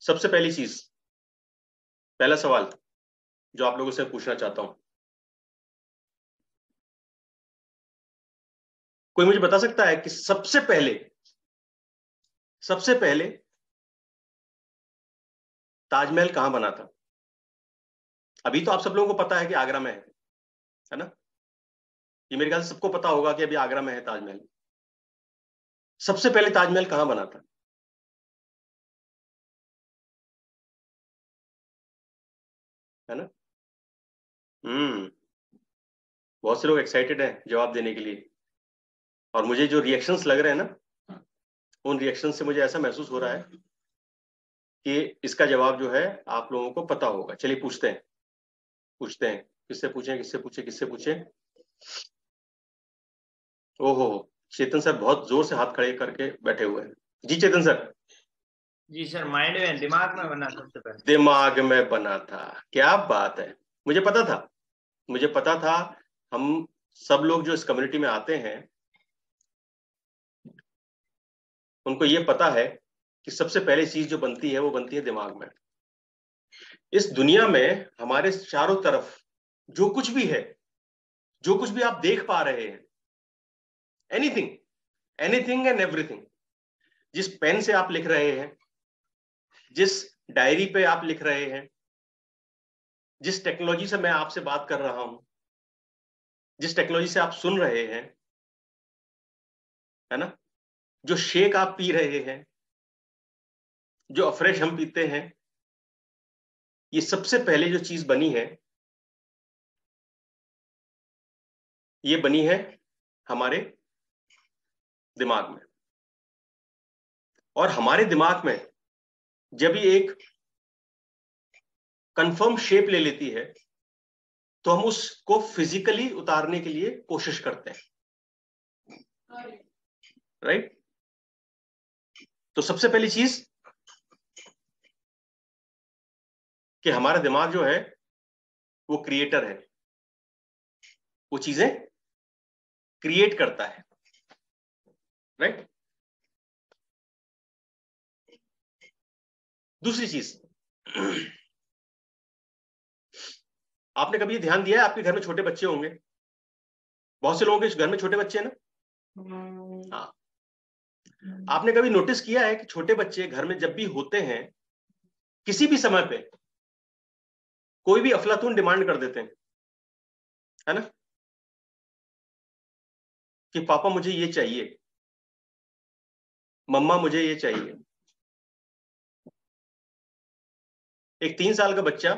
सबसे पहली चीज, पहला सवाल जो आप लोगों से पूछना चाहता हूं, कोई मुझे बता सकता है कि सबसे पहले ताजमहल कहां बना था? अभी तो आप सब लोगों को पता है कि आगरा में है ना? ये मेरे ख्याल से सबको पता होगा कि अभी आगरा में है ताजमहल। सबसे पहले ताजमहल कहां बना था? है ना? बहुत से लोग एक्साइटेड हैं जवाब देने के लिए, और मुझे जो रिएक्शंस लग रहे हैं ना, उन रिएक्शन से मुझे ऐसा महसूस हो रहा है कि इसका जवाब जो है आप लोगों को पता होगा। चलिए पूछते हैं किससे पूछें। ओहो, चेतन सर बहुत जोर से हाथ खड़े करके बैठे हुए हैं। जी चेतन सर। जी सर, माइंड में, दिमाग में बना सबसे पहले। दिमाग में बना था, क्या बात है। मुझे पता था हम सब लोग जो इस कम्युनिटी में आते हैं उनको ये पता है कि सबसे पहली चीज जो बनती है वो बनती है दिमाग में। इस दुनिया में हमारे चारों तरफ जो कुछ भी है, जो कुछ भी आप देख पा रहे हैं, एनीथिंग एनीथिंग एंड एवरीथिंग, जिस पेन से आप लिख रहे हैं, जिस डायरी पे आप लिख रहे हैं, जिस टेक्नोलॉजी से मैं आपसे बात कर रहा हूं, जिस टेक्नोलॉजी से आप सुन रहे हैं, है ना, जो शेक आप पी रहे हैं, जो अफ्रेश हम पीते हैं, ये सबसे पहले जो चीज बनी है ये बनी है हमारे दिमाग में। और हमारे दिमाग में जब ये एक कंफर्म शेप ले लेती है तो हम उसको फिजिकली उतारने के लिए कोशिश करते हैं, राइट? तो सबसे पहली चीज कि हमारा दिमाग जो है वो क्रिएटर है, वो चीजें क्रिएट करता है, राइट? दूसरी चीज, आपने कभी ये ध्यान दिया है, आपके घर में छोटे बच्चे होंगे, बहुत से लोगों के घर में छोटे बच्चे हैं ना? हाँ, आपने कभी नोटिस किया है कि छोटे बच्चे घर में जब भी होते हैं, किसी भी समय पे कोई भी अफलातून डिमांड कर देते हैं, है ना, कि पापा मुझे ये चाहिए, मम्मा मुझे ये चाहिए। एक 3 साल का बच्चा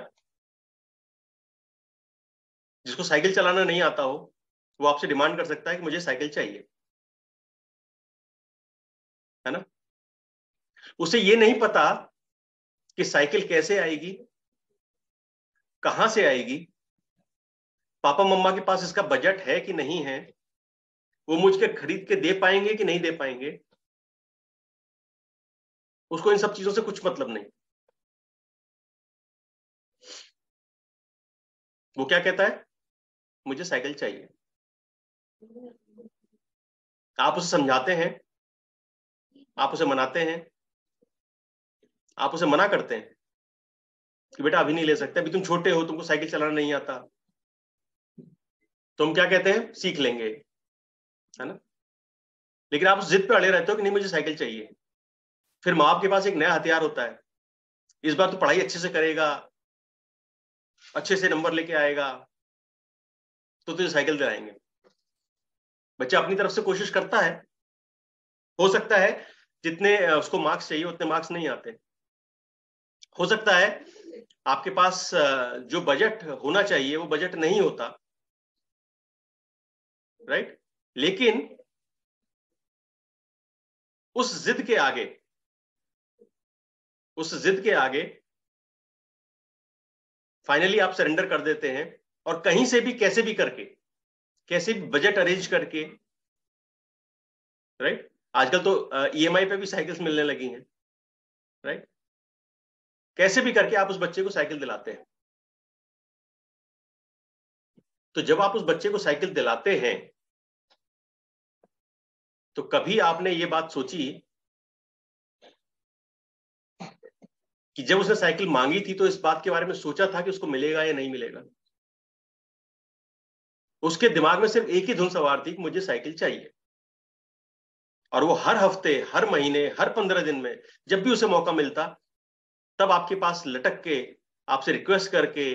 जिसको साइकिल चलाना नहीं आता हो, वो आपसे डिमांड कर सकता है कि मुझे साइकिल चाहिए, है ना? उसे ये नहीं पता कि साइकिल कैसे आएगी, कहां से आएगी, पापा मम्मा के पास इसका बजट है कि नहीं है, वो मुझे खरीद के दे पाएंगे कि नहीं दे पाएंगे। उसको इन सब चीजों से कुछ मतलब नहीं। वो क्या कहता है? मुझे साइकिल चाहिए। आप उसे समझाते हैं, आप उसे मनाते हैं, आप उसे मना करते हैं कि बेटा अभी नहीं ले सकते, अभी तुम छोटे हो, तुमको साइकिल चलाना नहीं आता। तो हम क्या कहते हैं? सीख लेंगे, है ना? लेकिन आप उस जिद पे अड़े रहते हो कि नहीं मुझे साइकिल चाहिए। फिर माँ बाप के पास एक नया हथियार होता है, इस बार तो पढ़ाई अच्छे से करेगा, अच्छे से नंबर लेके आएगा तो तुझे साइकिल दिलाएंगे। बच्चा अपनी तरफ से कोशिश करता है, हो सकता है जितने उसको मार्क्स चाहिए उतने मार्क्स नहीं आते, हो सकता है आपके पास जो बजट होना चाहिए वो बजट नहीं होता, राइट? लेकिन उस जिद के आगे, उस जिद के आगे फाइनली आप सरेंडर कर देते हैं, और कहीं से भी कैसे भी करके, कैसे भी बजट अरेंज करके, राइट? आजकल तो ईएमआई पे भी साइकिल्स मिलने लगी हैं, राइट? कैसे भी करके आप उस बच्चे को साइकिल दिलाते हैं। तो जब आप उस बच्चे को साइकिल दिलाते हैं तो कभी आपने ये बात सोची कि जब उसने साइकिल मांगी थी तो इस बात के बारे में सोचा था कि उसको मिलेगा या नहीं मिलेगा? उसके दिमाग में सिर्फ एक ही धुन सवार थी कि मुझे साइकिल चाहिए। और वो हर हफ्ते, हर महीने, हर 15 दिन में जब भी उसे मौका मिलता, तब आपके पास लटक के, आपसे रिक्वेस्ट करके,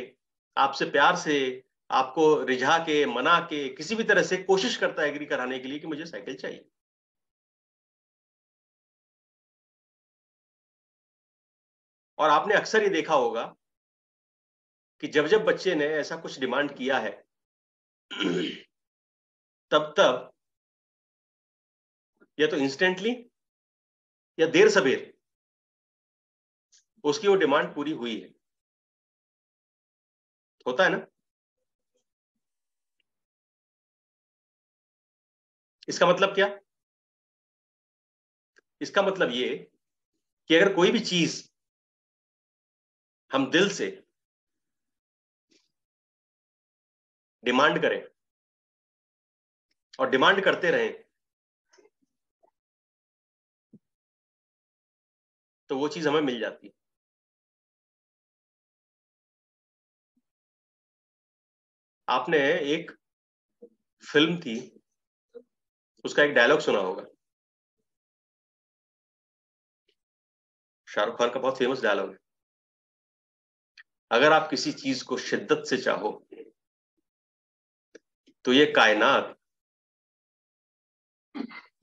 आपसे प्यार से, आपको रिझा के, मना के, किसी भी तरह से कोशिश करता है एग्री कराने के लिए कि मुझे साइकिल चाहिए। और आपने अक्सर ये देखा होगा कि जब जब बच्चे ने ऐसा कुछ डिमांड किया है तब तब या तो इंस्टेंटली या देर सवेर उसकी वो डिमांड पूरी हुई है। होता है ना? इसका मतलब क्या? इसका मतलब ये कि अगर कोई भी चीज हम दिल से डिमांड करें और डिमांड करते रहें, तो वो चीज हमें मिल जाती है। आपने एक फिल्म थी, उसका एक डायलॉग सुना होगा, शाहरुख खान का बहुत फेमस डायलॉग है, अगर आप किसी चीज को शिद्दत से चाहो तो ये कायनात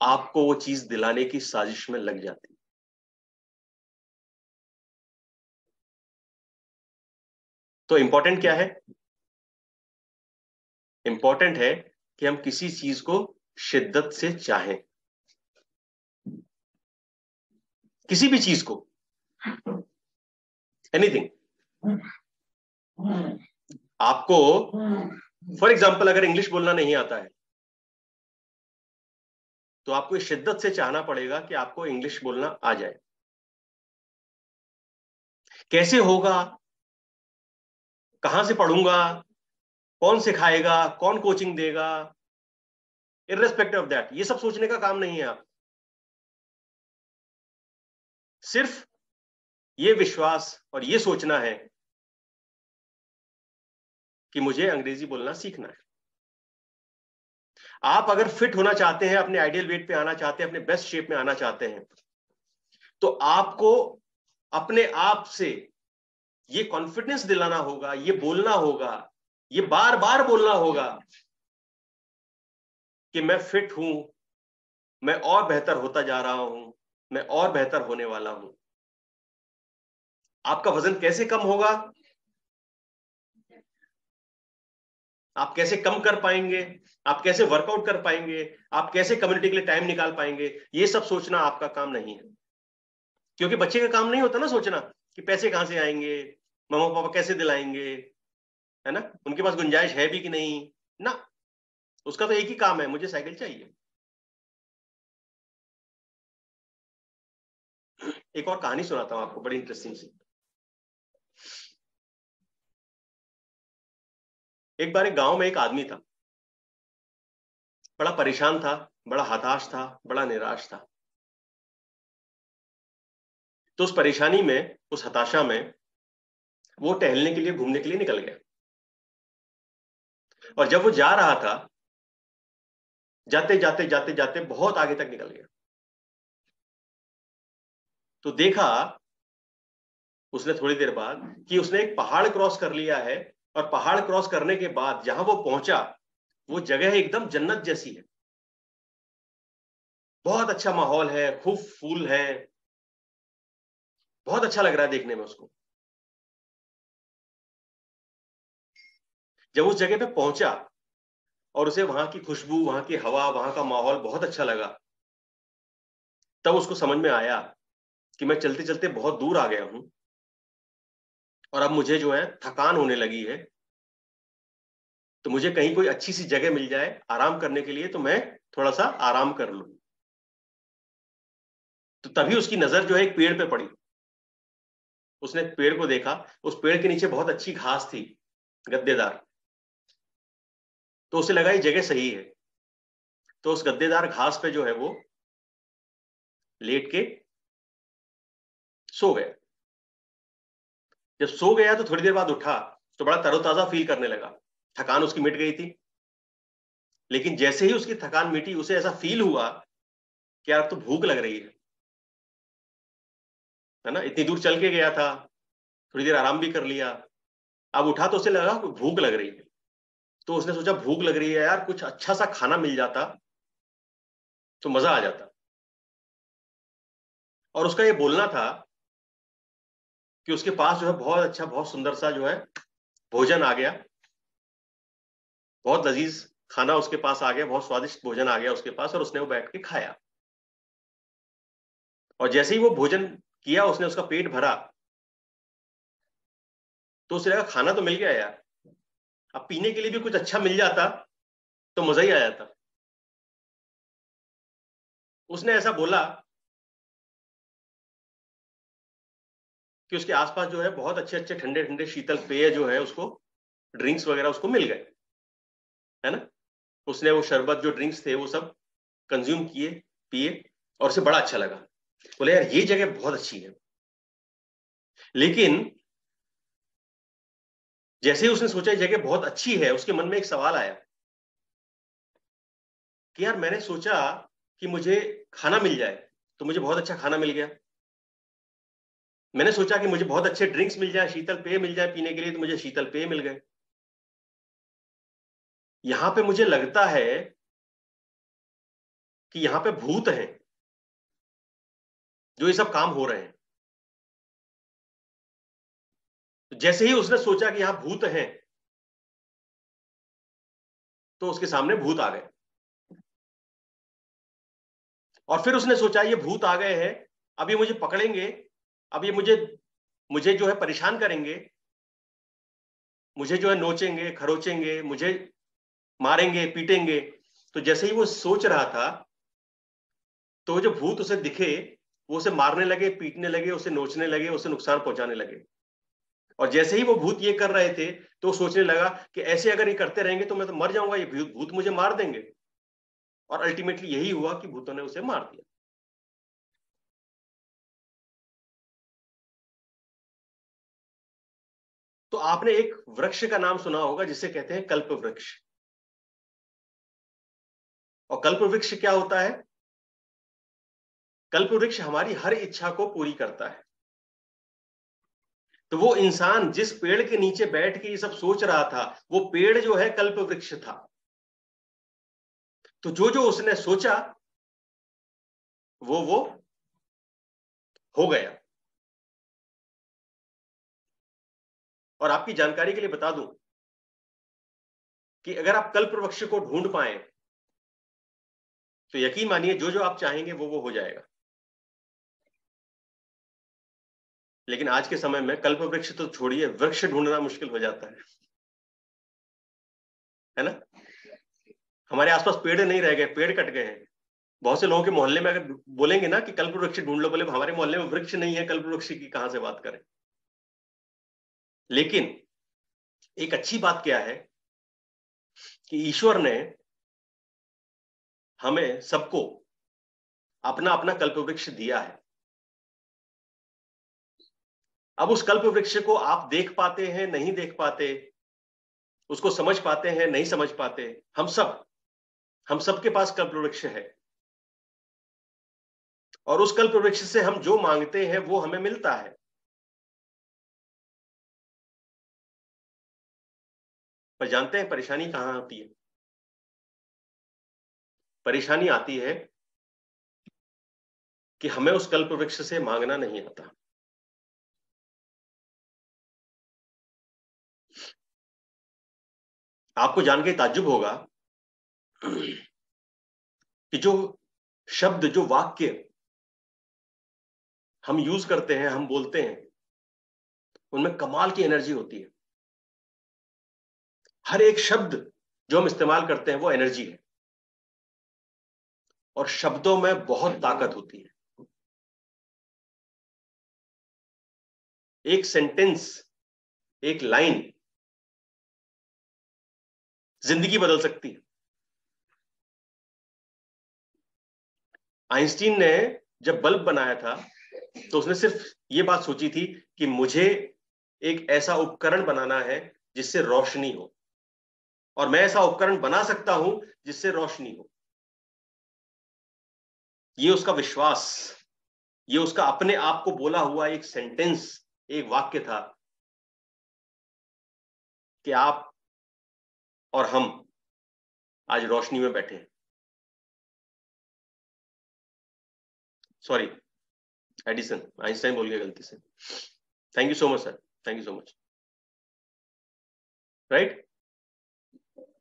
आपको वो चीज दिलाने की साजिश में लग जाती है। तो इंपॉर्टेंट क्या है? इंपॉर्टेंट है कि हम किसी चीज को शिद्दत से चाहें, किसी भी चीज को, एनीथिंग। आपको फॉर एग्जाम्पल अगर इंग्लिश बोलना नहीं आता है तो आपको इस शिद्दत से चाहना पड़ेगा कि आपको इंग्लिश बोलना आ जाए। कैसे होगा, कहां से पढ़ूंगा, कौन सिखाएगा, कौन कोचिंग देगा, इररिस्पेक्टिव ऑफ दैट, ये सब सोचने का काम नहीं है। आप सिर्फ ये विश्वास और ये सोचना है कि मुझे अंग्रेजी बोलना सीखना है। आप अगर फिट होना चाहते हैं, अपने आइडियल वेट पे आना चाहते हैं, अपने बेस्ट शेप में आना चाहते हैं, तो आपको अपने आप से ये कॉन्फिडेंस दिलाना होगा, ये बोलना होगा, ये बार बार बोलना होगा कि मैं फिट हूं, मैं और बेहतर होता जा रहा हूं, मैं और बेहतर होने वाला हूं। आपका वजन कैसे कम होगा, आप कैसे कम कर पाएंगे, आप कैसे वर्कआउट कर पाएंगे, आप कैसे कम्युनिटी के लिए टाइम निकाल पाएंगे, ये सब सोचना आपका काम नहीं है। क्योंकि बच्चे का काम नहीं होता ना सोचना कि पैसे कहां से आएंगे, मम्मा पापा कैसे दिलाएंगे, है ना, उनके पास गुंजाइश है भी कि नहीं ना। उसका तो एक ही काम है, मुझे साइकिल चाहिए। एक और कहानी सुनाता हूं आपको, बड़ी इंटरेस्टिंग सी। एक बार एक गांव में एक आदमी था, बड़ा परेशान था, बड़ा हताश था, बड़ा निराश था। तो उस परेशानी में, उस हताशा में वो टहलने के लिए, घूमने के लिए निकल गया। और जब वो जा रहा था, जाते जाते जाते जाते बहुत आगे तक निकल गया, तो देखा उसने थोड़ी देर बाद कि उसने एक पहाड़ क्रॉस कर लिया है। और पहाड़ क्रॉस करने के बाद जहां वो पहुंचा, वो जगह एकदम जन्नत जैसी है, बहुत अच्छा माहौल है, खूब फूल है, बहुत अच्छा लग रहा है देखने में उसको। जब उस जगह पे पहुंचा और उसे वहां की खुशबू, वहां की हवा, वहां का माहौल बहुत अच्छा लगा, तब उसको समझ में आया कि मैं चलते चलते बहुत दूर आ गया हूं और अब मुझे जो है थकान होने लगी है, तो मुझे कहीं कोई अच्छी सी जगह मिल जाए आराम करने के लिए तो मैं थोड़ा सा आराम कर लूं। तो तभी उसकी नजर जो है एक पेड़ पे पड़ी। उसने पेड़ को देखा, उस पेड़ के नीचे बहुत अच्छी घास थी, गद्देदार। तो उसे लगा ये जगह सही है। तो उस गद्देदार घास पे जो है वो लेट के सो गया। जब सो गया तो थोड़ी देर बाद उठा तो बड़ा तरोताजा फील करने लगा, थकान उसकी मिट गई थी। लेकिन जैसे ही उसकी थकान मिटी उसे ऐसा फील हुआ कि यार तो भूख लग रही है ना, इतनी दूर चल के गया था, थोड़ी देर आराम भी कर लिया, अब उठा तो उसे लगा कि भूख लग रही है। तो उसने सोचा भूख लग रही है यार, कुछ अच्छा सा खाना मिल जाता तो मजा आ जाता। और उसका ये बोलना था कि उसके पास जो है बहुत अच्छा, बहुत सुंदर सा जो है भोजन आ गया, बहुत लजीज खाना उसके पास आ गया, बहुत स्वादिष्ट भोजन आ गया उसके पास, और उसने वो बैठ के खाया। और जैसे ही वो भोजन किया, उसने उसका पेट भरा, तो उसे लगा खाना तो मिल गया यार, अब पीने के लिए भी कुछ अच्छा मिल जाता तो मजा ही आ जाता। उसने ऐसा बोला कि उसके आसपास जो है बहुत अच्छे अच्छे ठंडे ठंडे शीतल पेय जो है उसको, ड्रिंक्स वगैरह उसको मिल गए, है ना। उसने वो शरबत जो ड्रिंक्स थे वो सब कंज्यूम किए, पिए, और उसे बड़ा अच्छा लगा। बोले यार ये जगह बहुत अच्छी है। लेकिन जैसे ही उसने सोचा ये जगह बहुत अच्छी है, उसके मन में एक सवाल आया कि यार मैंने सोचा कि मुझे खाना मिल जाए, तो मुझे बहुत अच्छा खाना मिल गया। मैंने सोचा कि मुझे बहुत अच्छे ड्रिंक्स मिल जाए, शीतल पेय मिल जाए पीने के लिए, तो मुझे शीतल पेय मिल गए। यहां पे मुझे लगता है कि यहां पे भूत हैं जो ये सब काम हो रहे हैं। तो जैसे ही उसने सोचा कि यहां भूत हैं, तो उसके सामने भूत आ गए। और फिर उसने सोचा ये भूत आ गए हैं, अब ये मुझे पकड़ेंगे, अब ये मुझे मुझे जो है परेशान करेंगे, मुझे जो है नोचेंगे खरोचेंगे, मुझे मारेंगे पीटेंगे। तो जैसे ही वो सोच रहा था, तो जो भूत उसे दिखे, वो उसे मारने लगे, पीटने लगे, उसे नोचने लगे, उसे नुकसान पहुंचाने लगे। और जैसे ही वो भूत ये कर रहे थे, तो सोचने लगा कि ऐसे अगर ये करते रहेंगे तो मैं तो मर जाऊंगा, ये भूत मुझे मार देंगे। और अल्टीमेटली यही हुआ कि भूतों ने उसे मार दिया। तो आपने एक वृक्ष का नाम सुना होगा जिसे कहते हैं कल्प वृक्ष। और कल्प वृक्ष क्या होता है? कल्प वृक्ष हमारी हर इच्छा को पूरी करता है। तो वो इंसान जिस पेड़ के नीचे बैठ के ये सब सोच रहा था, वो पेड़ जो है कल्प वृक्ष था। तो जो जो उसने सोचा वो हो गया। और आपकी जानकारी के लिए बता दूं कि अगर आप कल्प वृक्ष को ढूंढ पाए, तो यकीन मानिए जो जो आप चाहेंगे वो हो जाएगा। लेकिन आज के समय में कल्प वृक्ष तो छोड़िए, वृक्ष ढूंढना मुश्किल हो जाता है ना। हमारे आसपास पेड़ नहीं रह गए, पेड़ कट गए हैं। बहुत से लोगों के मोहल्ले में अगर बोलेंगे ना कि कल्प वृक्ष ढूंढ लो, बोले हमारे मोहल्ले में वृक्ष नहीं है, कल्प वृक्ष की कहां से बात करें। लेकिन एक अच्छी बात क्या है कि ईश्वर ने हमें सबको अपना अपना कल्प वृक्ष दिया है। अब उस कल्प वृक्ष को आप देख पाते हैं नहीं देख पाते, उसको समझ पाते हैं नहीं समझ पाते, हम सब के पास कल्प वृक्ष है। और उस कल्प वृक्ष से हम जो मांगते हैं वो हमें मिलता है। पर जानते हैं परेशानी कहां आती है? परेशानी आती है कि हमें उस कल्प वृक्ष से मांगना नहीं आता। आपको जान के ताज्जुब होगा कि जो शब्द, जो वाक्य हम यूज करते हैं, हम बोलते हैं, उनमें कमाल की एनर्जी होती है। हर एक शब्द जो हम इस्तेमाल करते हैं वो एनर्जी है। और शब्दों में बहुत ताकत होती है। एक सेंटेंस, एक लाइन जिंदगी बदल सकती है। आइंस्टीन ने जब बल्ब बनाया था, तो उसने सिर्फ ये बात सोची थी कि मुझे एक ऐसा उपकरण बनाना है जिससे रोशनी हो, और मैं ऐसा उपकरण बना सकता हूं जिससे रोशनी हो। ये उसका विश्वास, ये उसका अपने आप को बोला हुआ एक सेंटेंस, एक वाक्य था कि आप और हम आज रोशनी में बैठे हैं। सॉरी, एडिसन, आइंस्टाइन बोल गया गलती से। Thank you so much sir, thank you so much. Right?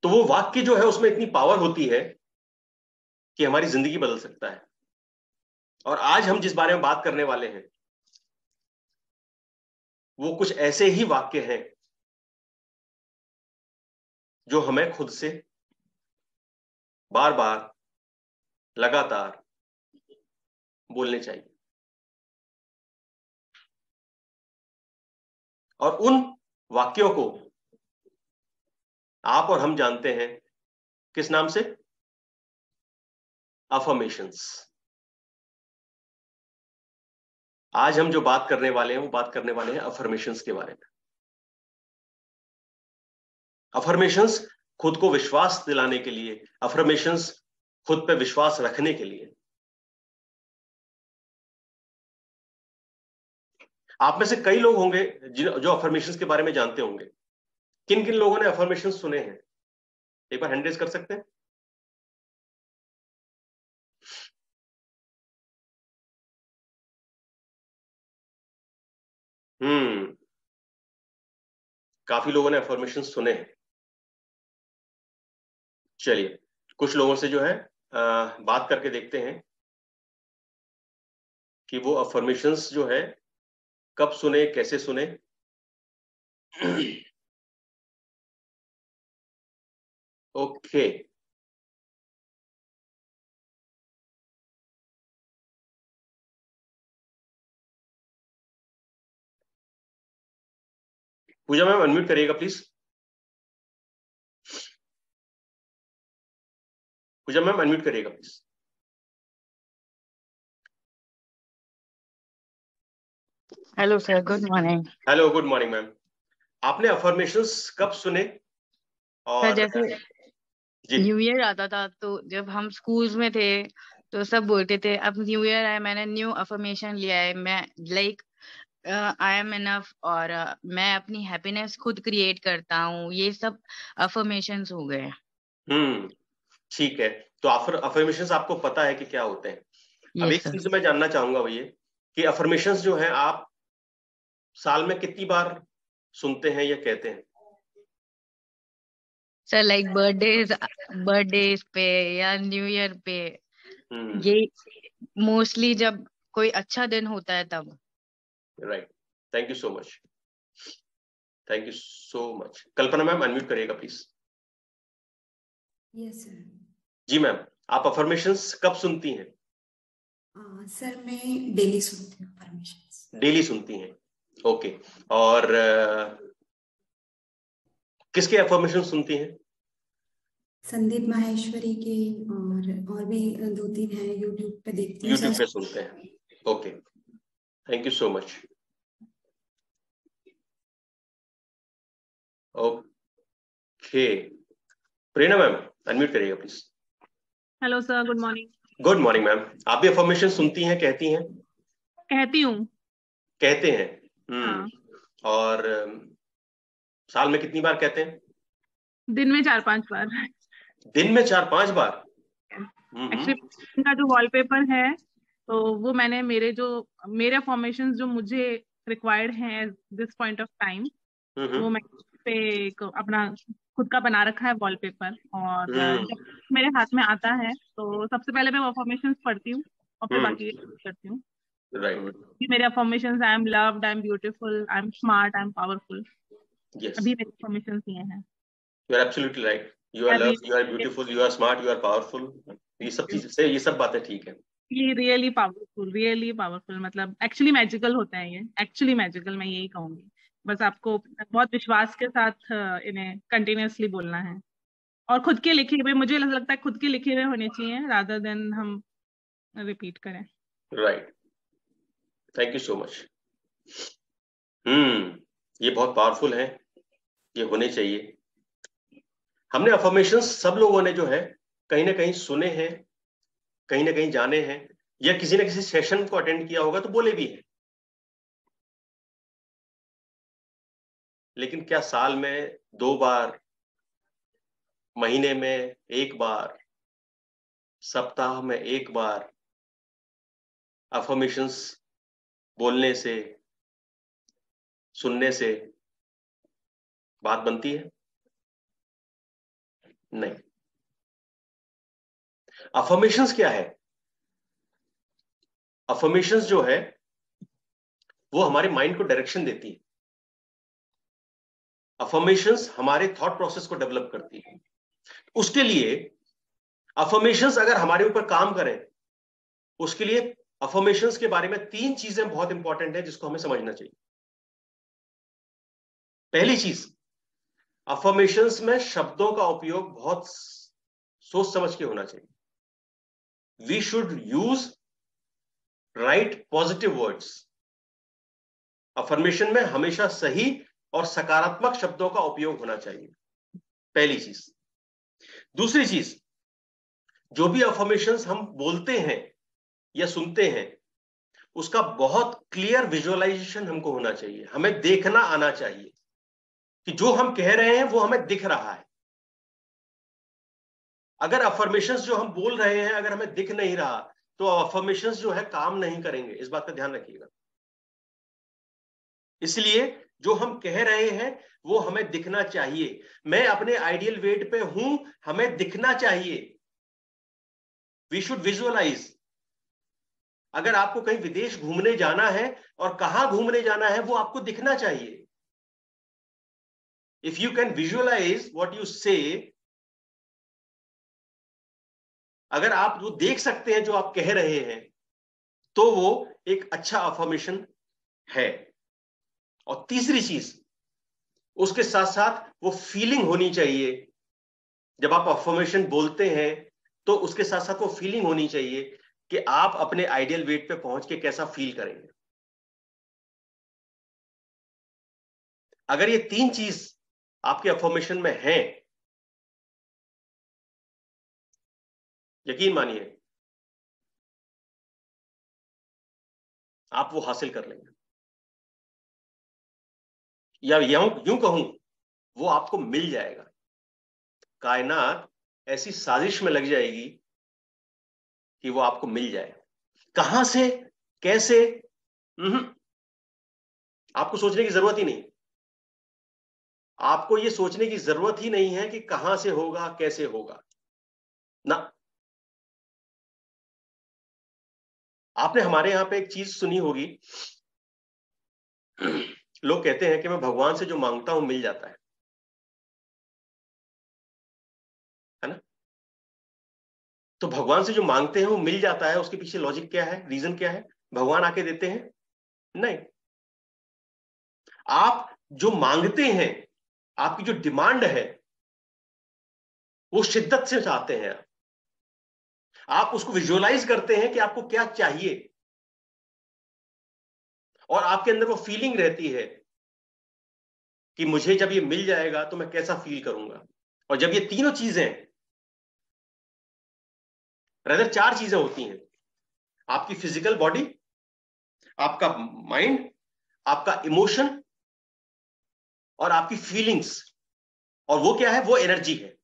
तो वो वाक्य जो है उसमें इतनी पावर होती है कि हमारी जिंदगी बदल सकता है। और आज हम जिस बारे में बात करने वाले हैं वो कुछ ऐसे ही वाक्य हैं जो हमें खुद से बार बार लगातार बोलने चाहिए। और उन वाक्यों को आप और हम जानते हैं किस नाम से? अफर्मेशंस। आज हम जो बात करने वाले हैं वो बात करने वाले हैं अफर्मेशंस के बारे में। अफर्मेशंस खुद को विश्वास दिलाने के लिए, अफर्मेशंस खुद पे विश्वास रखने के लिए। आप में से कई लोग होंगे जो अफर्मेशंस के बारे में जानते होंगे। किन किन लोगों ने अफर्मेशंस सुने हैं? एक बार हैंड रेज कर सकते हैं? काफी लोगों ने अफर्मेशंस सुने हैं। चलिए कुछ लोगों से जो है बात करके देखते हैं कि वो अफर्मेशंस जो है कब सुने, कैसे सुने। ओके, पूजा मैम अनम्यूट करिएगा प्लीज। पूजा मैम अनम्यूट करिएगा please. Hello sir, good morning. Hello, good morning ma'am. आपने अफर्मेशंस कब सुने? सर और जैसे जी न्यू ईयर आता था तो जब हम स्कूल्स में थे तो सब बोलते थे अब न्यू ईयर है, मैंने न्यू अफर्मेशन लिया है, मैं लाइक आई एम इनफ, और मैं अपनी हैप्पीनेस खुद क्रिएट करता हूँ। ये सब अफर्मेशंस हो गए। ठीक है। तो अफर्मेशंस आपको पता है कि क्या होते हैं? अब यस एक सर। चीज मैं जानना चाहूंगा भैया कि अफर्मेशंस जो है आप साल में कितनी बार सुनते हैं या कहते हैं? सर लाइक बर्थडेज पे या न्यू ईयर पे, ये मोस्टली जब कोई अच्छा दिन होता है तब। Right, thank you so much, thank you so much. Kalpana ma'am unmute करिएगा प्लीज। Yes sir. जी मैम, आप अफर्मेशंस कब सुनती हैं? सर मैं डेली सुनती हूँ अफर्मेशंस। डेली सुनती हैं, ओके। और किसके अफर्मेशन सुनती हैं? संदीप माहेश्वरी के, और भी 2-3 हैं, यूट्यूब पे देखती हूँ। यूट्यूब पे सुनते हैं, okay, thank you so much. Okay, Prerna ma'am unmute करिएगा please. Hello sir, good morning. Good morning ma'am. आप भी अफर्मेशन सुनती हैं, कहती हैं? कहती हूँ। कहते हैं। हाँ। और साल में कितनी बार कहते हैं? दिन में 4-5 बार। दिन में 4-5 बार? एक्चुअली का जो वॉलपेपर है तो वो मैंने मेरे अफर्मेशंस जो मुझे रिक्वायर्ड हैं दिस पॉइंट ऑफ टाइम, वो मैं पे एक अपना खुद का बना रखा है वॉलपेपर। और जब मेरे हाथ में आता है तो सबसे पहले मैं अफर्मेशंस पढ़ती हूँ और फिर बाकी करती हूँ। राइट, तो मेरे affirmations, I am loved, I am beautiful, I am smart, I am powerful, yes, अभी मेरे अफर्मेशंस ये हैं। You are absolutely right. You are loved, you are beautiful, you are smart, you are powerful. ये सब चीजें से, ये सब बातें ठीक है। ये रियली पावरफुल, मतलब एक्चुअली मैजिकल होता है। ये एक्चुअली मैजिकल, मैं यही कहूंगी। बस आपको बहुत विश्वास के साथ इन्हें कंटिन्यूअसली बोलना है, और खुद के लिखे हुए, मुझे लगता है खुद के लिखे हुए होने चाहिए रादर देन हम रिपीट करें। Right, thank you so much. ये बहुत पावरफुल है, ये होने चाहिए। हमने अफर्मेशंस सब लोगों ने जो है कहीं ना कहीं सुने हैं, कहीं ना कहीं जाने हैं, या किसी न किसी सेशन को अटेंड किया होगा तो बोले भी हैं। लेकिन क्या साल में 2 बार, महीने में 1 बार, सप्ताह में 1 बार अफर्मेशंस बोलने से, सुनने से बात बनती है? नहीं। अफर्मेशंस क्या है? अफर्मेशंस जो है वो हमारे माइंड को डायरेक्शन देती है। अफर्मेशंस हमारे थॉट प्रोसेस को डेवलप करती है। उसके लिए अफर्मेशंस अगर हमारे ऊपर काम करें, उसके लिए अफर्मेशंस के बारे में 3 चीजें बहुत इंपॉर्टेंट है जिसको हमें समझना चाहिए। पहली चीज, अफर्मेशंस में शब्दों का उपयोग बहुत सोच समझ के होना चाहिए। We should use right positive words. Affirmation में हमेशा सही और सकारात्मक शब्दों का उपयोग होना चाहिए, पहली चीज। दूसरी चीज, जो भी अफर्मेशंस हम बोलते हैं या सुनते हैं, उसका बहुत क्लियर विजुअलाइजेशन हमको होना चाहिए। हमें देखना आना चाहिए कि जो हम कह रहे हैं वो हमें दिख रहा है। अगर अफर्मेशंस जो हम बोल रहे हैं अगर हमें दिख नहीं रहा तो अफर्मेशंस जो है काम नहीं करेंगे। इस बात का ध्यान रखिएगा। इसलिए जो हम कह रहे हैं वो हमें दिखना चाहिए। मैं अपने आइडियल वेट पे हूं, हमें दिखना चाहिए। We should visualise. अगर आपको कहीं विदेश घूमने जाना है और कहां घूमने जाना है वो आपको दिखना चाहिए। If you can visualise what you say, अगर आप वो देख सकते हैं जो आप कह रहे हैं, तो वो एक अच्छा अफर्मेशन है। और तीसरी चीज, उसके साथ साथ वो फीलिंग होनी चाहिए। जब आप अफर्मेशन बोलते हैं तो उसके साथ साथ वो फीलिंग होनी चाहिए कि आप अपने आइडियल वेट पे पहुंच के कैसा फील करेंगे। अगर ये 3 चीज आपके अफर्मेशन में है, यकीन मानिए आप वो हासिल कर लेंगे। या यूं कहूं, वो आपको मिल जाएगा। कायनात ऐसी साजिश में लग जाएगी कि वो आपको मिल जाए। कहां से, कैसे, आपको सोचने की जरूरत ही नहीं। आपको ये सोचने की जरूरत ही नहीं है कि कहां से होगा, कैसे होगा ना। आपने हमारे यहां पे एक चीज सुनी होगी, लोग कहते हैं कि मैं भगवान से जो मांगता हूं मिल जाता है ना। तो भगवान से जो मांगते हैं वो मिल जाता है, उसके पीछे लॉजिक क्या है, रीजन क्या है? भगवान आके देते हैं? नहीं। आप जो मांगते हैं, आपकी जो डिमांड है, वो शिद्दत से चाहते हैं। आप उसको विजुअलाइज करते हैं कि आपको क्या चाहिए, और आपके अंदर वो फीलिंग रहती है कि मुझे जब ये मिल जाएगा तो मैं कैसा फील करूंगा। और जब ये तीनों चीजें, रदर 4 चीजें होती हैं, आपकी फिजिकल बॉडी, आपका माइंड, आपका इमोशन और आपकी फीलिंग्स। और वो क्या है? वो एनर्जी है।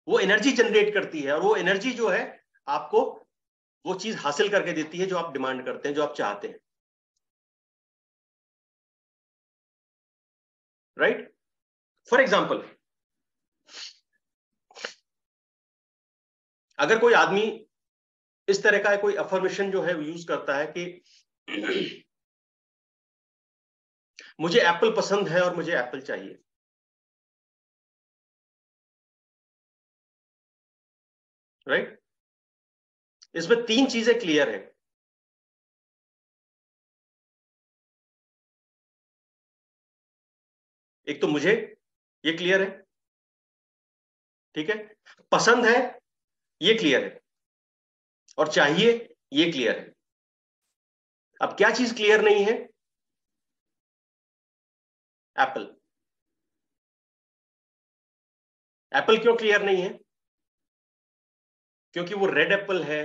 वो एनर्जी जनरेट करती है, और वो एनर्जी जो है आपको वो चीज हासिल करके देती है जो आप डिमांड करते हैं, जो आप चाहते हैं। राइट? फॉर एग्जाम्पल, अगर कोई आदमी इस तरह का कोई अफर्मेशन जो है यूज करता है कि मुझे एप्पल पसंद है और मुझे एप्पल चाहिए, राइट? इसमें 3 चीजें क्लियर है। एक तो मुझे ये क्लियर है, ठीक है, पसंद है ये क्लियर है, और चाहिए ये क्लियर है। अब क्या चीज क्लियर नहीं है? एप्पल। एप्पल क्यों क्लियर नहीं है? क्योंकि वो रेड एप्पल है,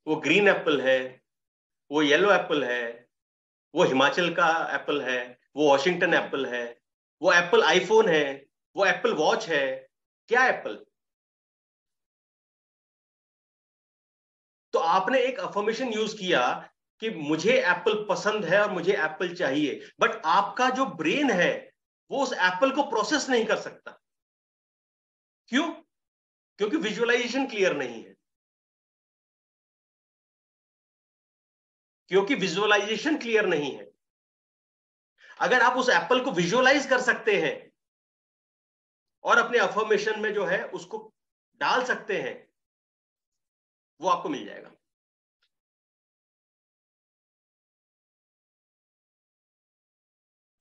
वो ग्रीन एप्पल है, वो येलो एप्पल है, वो हिमाचल का एप्पल है, वो वॉशिंगटन एप्पल है, वो एप्पल आईफोन है, वो एप्पल वॉच है। क्या एप्पल? तो आपने एक अफर्मेशन यूज किया कि मुझे एप्पल पसंद है और मुझे एप्पल चाहिए, बट आपका जो ब्रेन है वो उस एप्पल को प्रोसेस नहीं कर सकता। क्यों? क्योंकि विजुअलाइजेशन क्लियर नहीं है। क्योंकि विजुअलाइजेशन क्लियर नहीं है। अगर आप उस एप्पल को विजुअलाइज कर सकते हैं और अपने अफर्मेशन में जो है उसको डाल सकते हैं, वो आपको मिल जाएगा।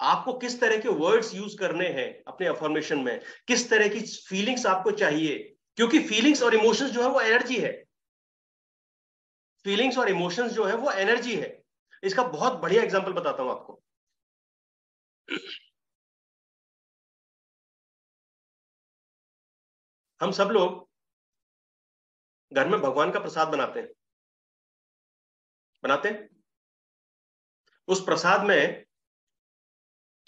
आपको किस तरह के वर्ड्स यूज करने हैं अपने अफर्मेशन में, किस तरह की फीलिंग्स आपको चाहिए, क्योंकि फीलिंग्स और इमोशंस जो है वो एनर्जी है। फीलिंग्स और इमोशंस जो है वो एनर्जी है। इसका बहुत बढ़िया एग्जांपल बताता हूं आपको। हम सब लोग घर में भगवान का प्रसाद बनाते हैं, उस प्रसाद में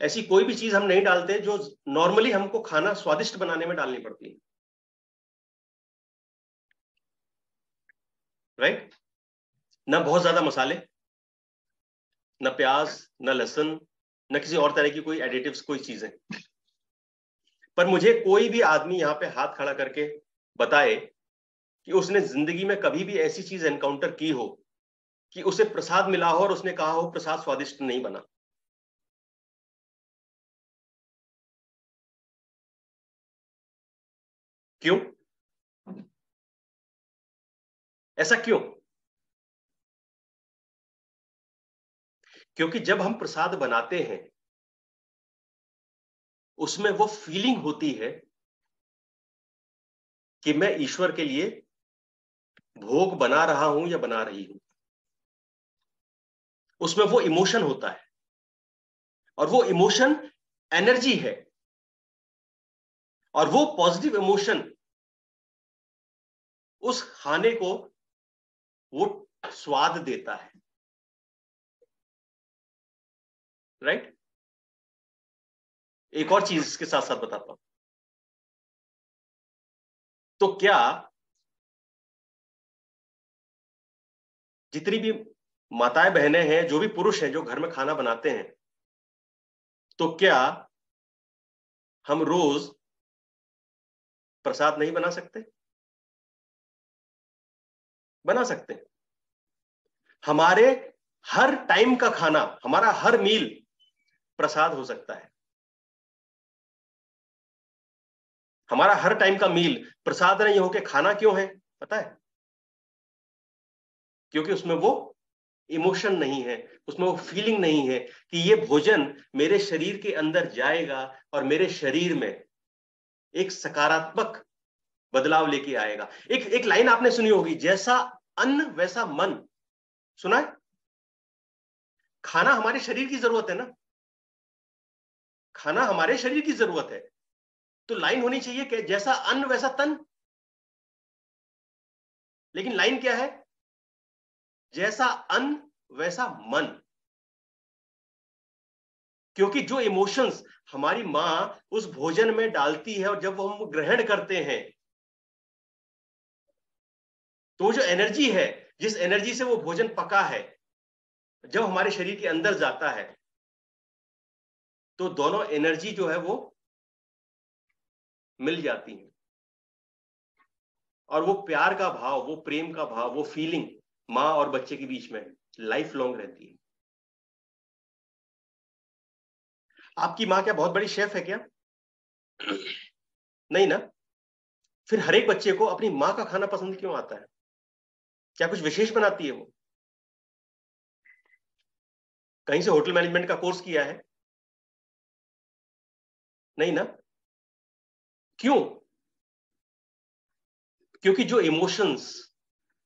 ऐसी कोई भी चीज हम नहीं डालते जो नॉर्मली हमको खाना स्वादिष्ट बनाने में डालनी पड़ती है, राइट? ना बहुत ज्यादा मसाले, न प्याज, न लहसुन, न किसी और तरह की कोई एडिटिव्स, कोई चीजें। पर मुझे कोई भी आदमी यहां पे हाथ खड़ा करके बताए कि उसने जिंदगी में कभी भी ऐसी चीज एनकाउंटर की हो कि उसे प्रसाद मिला हो और उसने कहा हो प्रसाद स्वादिष्ट नहीं बना। क्यों? ऐसा क्यों? क्योंकि जब हम प्रसाद बनाते हैं उसमें वो फीलिंग होती है कि मैं ईश्वर के लिए भोग बना रहा हूं या बना रही हूं। उसमें वो इमोशन होता है और वो इमोशन एनर्जी है, और वो पॉजिटिव इमोशन उस खाने को वो स्वाद देता है, राइट? एक और चीज इसके साथ साथ बताता हूं। तो क्या जितनी भी माताएं बहनें हैं, जो भी पुरुष हैं जो घर में खाना बनाते हैं, तो क्या हम रोज प्रसाद नहीं बना सकते? बना सकते हैं। हमारे हर टाइम का खाना, हमारा हर मील प्रसाद हो सकता है। हमारा हर टाइम का मील प्रसाद नहीं होके खाना क्यों है पता है? क्योंकि उसमें वो इमोशन नहीं है, उसमें वो फीलिंग नहीं है कि ये भोजन मेरे शरीर के अंदर जाएगा और मेरे शरीर में एक सकारात्मक बदलाव लेके आएगा। एक लाइन आपने सुनी होगी, जैसा अन्न वैसा मन। सुना है? खाना हमारे शरीर की जरूरत है ना, खाना हमारे शरीर की जरूरत है, तो लाइन होनी चाहिए कि जैसा अन्न वैसा तन। लेकिन लाइन क्या है? जैसा अन्न वैसा मन। क्योंकि जो इमोशंस हमारी मां उस भोजन में डालती है और जब वो हम ग्रहण करते हैं, तो वो जो एनर्जी है, जिस एनर्जी से वो भोजन पका है, जब हमारे शरीर के अंदर जाता है, तो दोनों एनर्जी जो है वो मिल जाती है, और वो प्यार का भाव, वो प्रेम का भाव, वो फीलिंग मां और बच्चे के बीच में लाइफ लॉन्ग रहती है। आपकी मां क्या बहुत बड़ी शेफ है क्या? नहीं ना? फिर हर एक बच्चे को अपनी मां का खाना पसंद क्यों आता है? क्या कुछ विशेष बनाती है वो? कहीं से होटल मैनेजमेंट का कोर्स किया है? नहीं ना? क्यों? क्योंकि जो इमोशंस,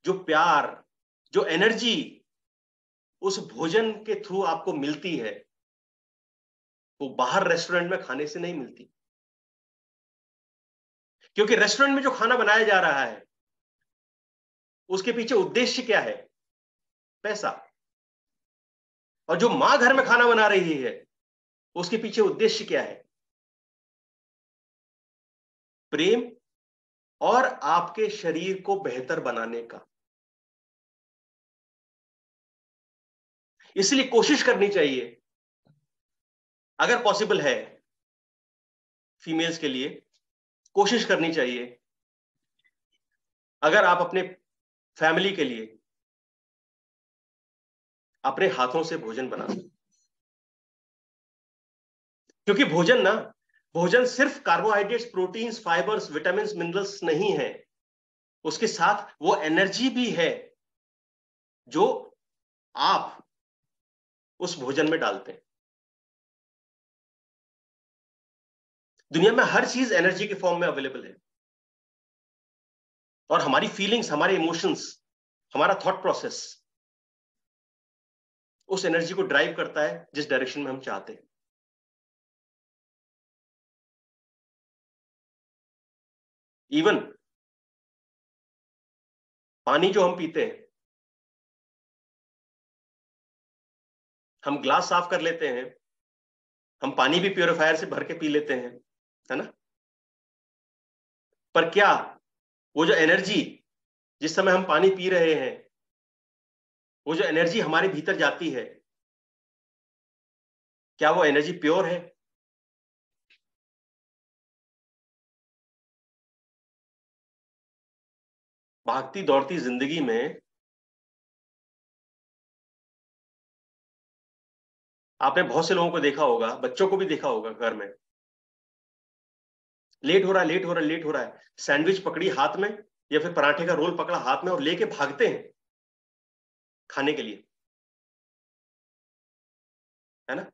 जो प्यार, जो एनर्जी उस भोजन के थ्रू आपको मिलती है, वो बाहर रेस्टोरेंट में खाने से नहीं मिलती, क्योंकि रेस्टोरेंट में जो खाना बनाया जा रहा है उसके पीछे उद्देश्य क्या है? पैसा। और जो मां घर में खाना बना रही है उसके पीछे उद्देश्य क्या है? प्रेम और आपके शरीर को बेहतर बनाने का। इसलिए कोशिश करनी चाहिए, अगर पॉसिबल है फीमेल्स के लिए, कोशिश करनी चाहिए अगर आप अपने फैमिली के लिए अपने हाथों से भोजन बना सकें। क्योंकि भोजन सिर्फ carbohydrates, proteins, fibres, vitamin, minerals नहीं है, उसके साथ वो एनर्जी भी है जो आप उस भोजन में डालते हैं। दुनिया में हर चीज एनर्जी के फॉर्म में अवेलेबल है, और हमारी फीलिंग्स, हमारे इमोशंस, हमारा थॉट प्रोसेस उस एनर्जी को ड्राइव करता है जिस डायरेक्शन में हम चाहते हैं। इवन पानी जो हम पीते हैं, हम ग्लास साफ कर लेते हैं, हम पानी भी प्यूरिफायर से भर के पी लेते हैं, है ना? पर क्या वो जो एनर्जी जिस समय हम पानी पी रहे हैं, वो जो एनर्जी हमारे भीतर जाती है, क्या वो एनर्जी प्योर है? भागती दौड़ती जिंदगी में आपने बहुत से लोगों को देखा होगा, बच्चों को भी देखा होगा, घर में लेट हो रहा है, सैंडविच पकड़ी हाथ में या फिर पराठे का रोल पकड़ा हाथ में और लेके भागते हैं खाने के लिए, है ना?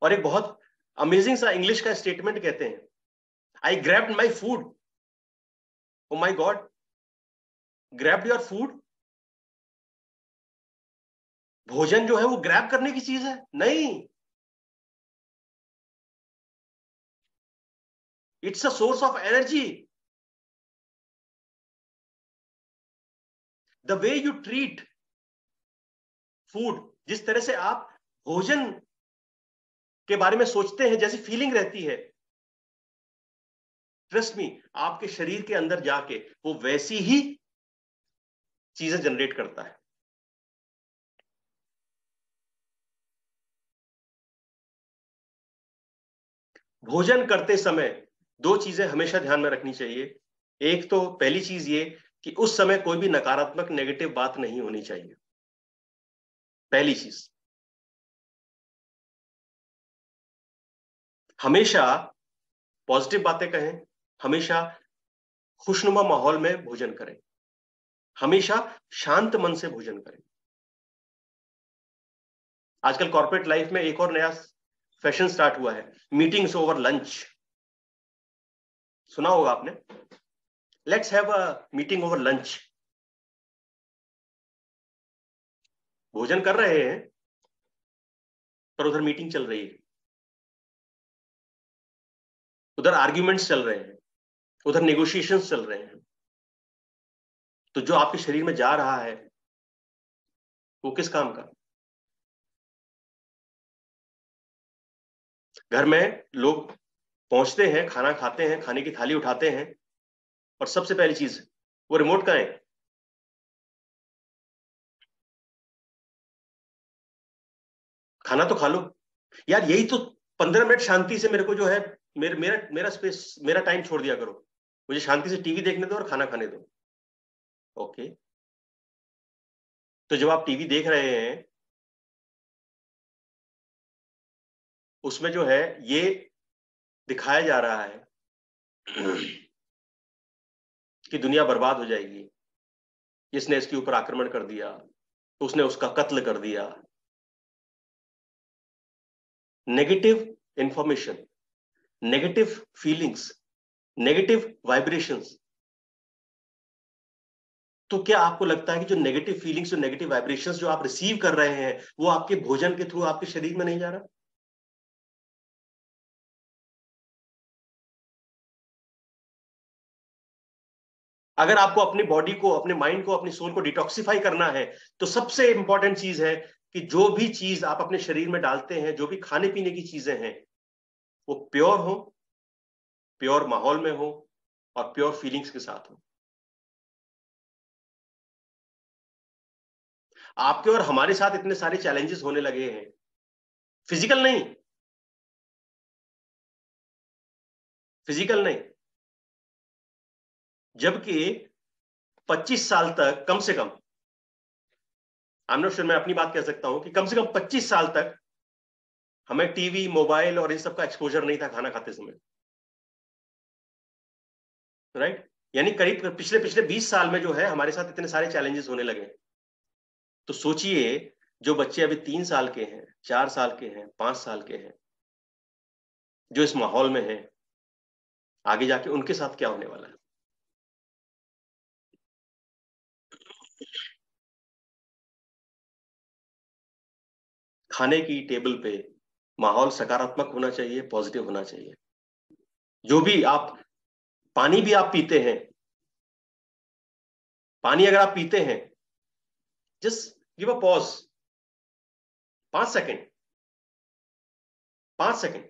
और एक बहुत अमेजिंग सा इंग्लिश का स्टेटमेंट कहते हैं, I grabbed my food. Oh my God, grabbed your food? भोजन जो है वो ग्रैब करने की चीज है? नहीं, it's a source of energy. The way you treat food, जिस तरह से आप भोजन के बारे में सोचते हैं, जैसी फीलिंग रहती है, ट्रस्ट मी, आपके शरीर के अंदर जाके वो वैसी ही चीजें जनरेट करता है। भोजन करते समय दो चीजें हमेशा ध्यान में रखनी चाहिए। एक तो पहली चीज ये कि उस समय कोई भी नकारात्मक, नेगेटिव बात नहीं होनी चाहिए, पहली चीज। हमेशा पॉजिटिव बातें कहें, हमेशा खुशनुमा माहौल में भोजन करें, हमेशा शांत मन से भोजन करें। आजकल कॉर्पोरेट लाइफ में एक और नया फैशन स्टार्ट हुआ है, मीटिंग्स ओवर लंच। सुना होगा आपने, let's have a meeting over lunch. भोजन कर रहे हैं पर उधर मीटिंग चल रही है, उधर आर्ग्यूमेंट्स चल रहे हैं, उधर नेगोशिएशंस चल रहे हैं। तो जो आपके शरीर में जा रहा है वो किस काम का? घर में लोग पहुंचते हैं, खाना खाते हैं, खाने की थाली उठाते हैं, और सबसे पहली चीज वो रिमोट का है। खाना तो खा लो यार, यही तो 15 मिनट शांति से मेरे को जो है, मेरा स्पेस, मेरा टाइम छोड़ दिया करो, मुझे शांति से टीवी देखने दो और खाना खाने दो। ओके, तो जब आप टीवी देख रहे हैं उसमें जो है ये दिखाया जा रहा है कि दुनिया बर्बाद हो जाएगी, इसने इसके ऊपर आक्रमण कर दिया, उसने उसका कत्ल कर दिया। Negative information, negative feelings, negative vibrations. तो क्या आपको लगता है कि जो नेगेटिव फीलिंग्स, जो नेगेटिव वाइब्रेशंस जो आप रिसीव कर रहे हैं वो आपके भोजन के थ्रू आपके शरीर में नहीं जा रहा? अगर आपको अपनी बॉडी को, अपने माइंड को, अपनी सोल को डिटॉक्सिफाई करना है, तो सबसे इंपॉर्टेंट चीज है कि जो भी चीज आप अपने शरीर में डालते हैं, जो भी खाने पीने की चीजें हैं, वो प्योर हो, प्योर माहौल में हो और प्योर फीलिंग्स के साथ हो। आपके और हमारे साथ इतने सारे चैलेंजेस होने लगे हैं, फिजिकल नहीं, फिजिकल नहीं, जबकि 25 साल तक कम से कम, आई एम नॉट श्योर, मैं अपनी बात कह सकता हूं कि कम से कम 25 साल तक हमें टीवी, मोबाइल और इन सब का एक्सपोजर नहीं था खाना खाते समय, राइट? यानी करीब पिछले 20 साल में जो है हमारे साथ इतने सारे चैलेंजेस होने लगे। तो सोचिए, जो बच्चे अभी 3 साल के हैं, 4 साल के हैं, 5 साल के हैं, जो इस माहौल में हैं, आगे जाके उनके साथ क्या होने वाला है। खाने की टेबल पे माहौल सकारात्मक होना चाहिए, पॉजिटिव होना चाहिए। जो भी आप, पानी भी आप पीते हैं, पानी अगर आप पीते हैं, just give a pause, 5 second, 5 second,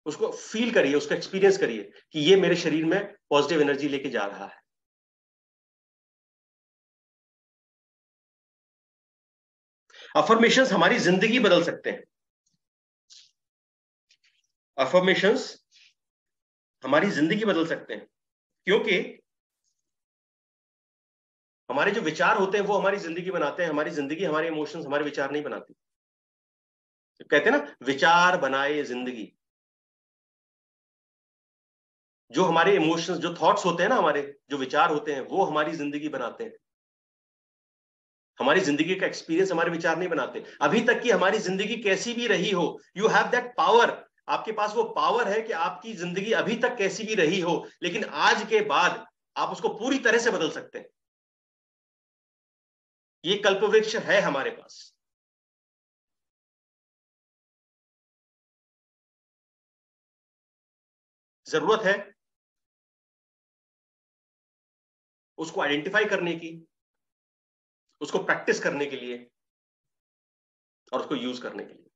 उसको फील करिए, उसको एक्सपीरियंस करिए कि ये मेरे शरीर में पॉजिटिव एनर्जी लेके जा रहा है। अफर्मेशंस हमारी जिंदगी बदल सकते हैं। अफर्मेशंस हमारी जिंदगी बदल सकते हैं, क्योंकि हमारे जो विचार होते हैं वो हमारी जिंदगी बनाते हैं। हमारी जिंदगी, हमारे इमोशंस, हमारे विचार नहीं बनाती। तो कहते हैं ना, विचार बनाए जिंदगी। जो हमारे इमोशंस, जो थॉट्स होते हैं ना, हमारे जो विचार होते हैं, वो हमारी जिंदगी बनाते हैं। हमारी जिंदगी का एक्सपीरियंस हमारे विचार नहीं बनाते। अभी तक की हमारी जिंदगी कैसी भी रही हो, यू हैव दैट पावर। आपके पास वो पावर है कि आपकी जिंदगी अभी तक कैसी भी रही हो, लेकिन आज के बाद आप उसको पूरी तरह से बदल सकते हैं। ये कल्पवृक्ष है हमारे पास। जरूरत है उसको आइडेंटिफाई करने की, उसको प्रैक्टिस करने के लिए और उसको यूज करने के लिए।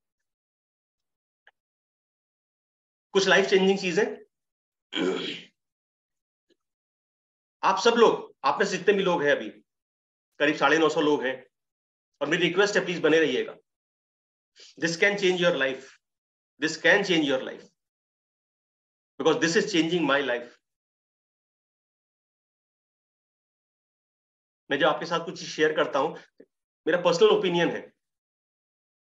कुछ लाइफ चेंजिंग चीजें, आप सब लोग, आप में जितने भी लोग हैं, अभी करीब 950 लोग हैं, और मेरी रिक्वेस्ट है, प्लीज बने रहिएगा। This can change your life, this can change your life, because this is changing my life. मैं जो आपके साथ कुछ शेयर करता हूं, मेरा पर्सनल ओपिनियन है,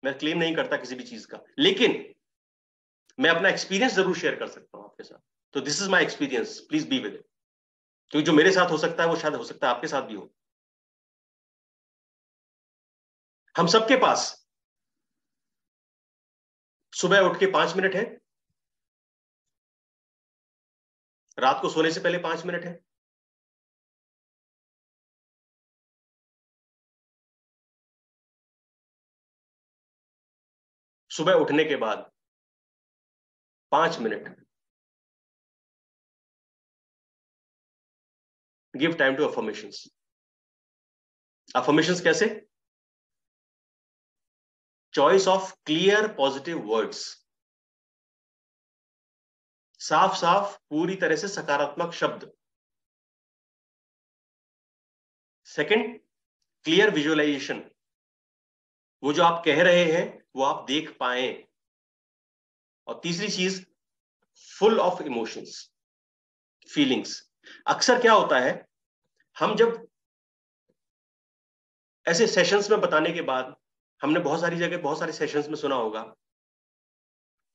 मैं क्लेम नहीं करता किसी भी चीज का, लेकिन मैं अपना एक्सपीरियंस जरूर शेयर कर सकता हूं आपके साथ। तो this is my experience, please be with it. क्योंकि जो मेरे साथ हो सकता है वो शायद हो सकता है आपके साथ भी हो। हम सबके पास सुबह उठ के 5 मिनट है, रात को सोने से पहले 5 मिनट है, सुबह उठने के बाद 5 minute. Give time to affirmations. Affirmations कैसे? Choice of clear positive words, साफ साफ पूरी तरह से सकारात्मक शब्द। सेकंड, क्लियर विजुअलाइजेशन, वो जो आप कह रहे हैं वो आप देख पाए। और तीसरी चीज, फुल ऑफ इमोशंस, फीलिंग्स। अक्सर क्या होता है, हम जब ऐसे सेशंस में बताने के बाद, हमने बहुत सारी जगह, बहुत सारे सेशंस में सुना होगा,